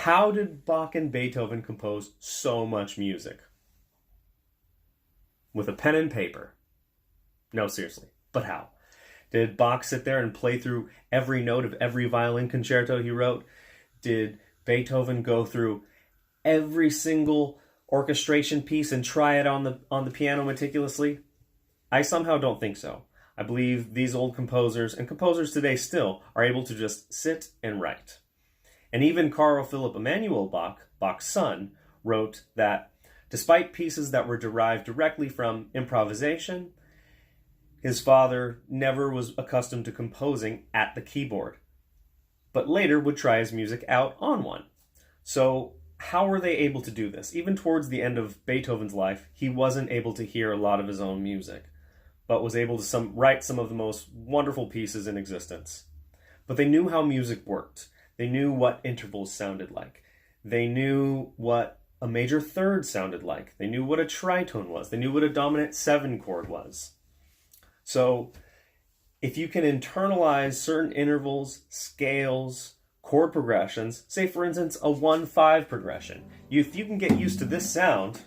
How did Bach and Beethoven compose so much music? With a pen and paper. No, seriously, but how? Did Bach sit there and play through every note of every violin concerto he wrote? Did Beethoven go through every single orchestration piece and try it on the piano meticulously? I somehow don't think so. I believe these old composers, and composers today still, are able to just sit and write. And even Carl Philipp Emanuel Bach, Bach's son, wrote that despite pieces that were derived directly from improvisation, his father never was accustomed to composing at the keyboard, but later would try his music out on one. So how were they able to do this? Even towards the end of Beethoven's life, he wasn't able to hear a lot of his own music, but was able to write some of the most wonderful pieces in existence. But they knew how music worked. They knew what intervals sounded like. They knew what a major third sounded like. They knew what a tritone was. They knew what a dominant 7 chord was. So if you can internalize certain intervals, scales, chord progressions, say for instance a 1-5 progression, if you can get used to this sound,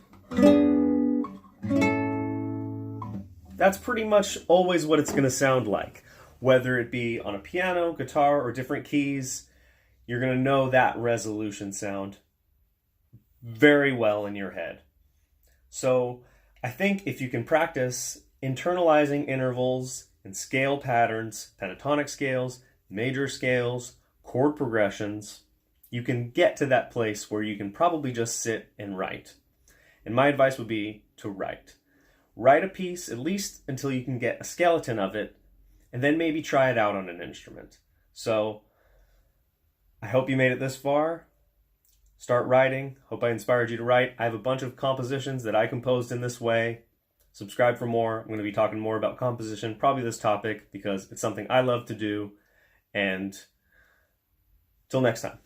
that's pretty much always what it's going to sound like. Whether it be on a piano, guitar, or different keys, you're going to know that resolution sound very well in your head. So I think if you can practice internalizing intervals and scale patterns, pentatonic scales, major scales, chord progressions, you can get to that place where you can probably just sit and write. And my advice would be to write. Write a piece, at least until you can get a skeleton of it, and then maybe try it out on an instrument. So I hope you made it this far. Start writing. Hope I inspired you to write. I have a bunch of compositions that I composed in this way. Subscribe for more. I'm going to be talking more about composition, probably this topic, because it's something I love to do. And till next time.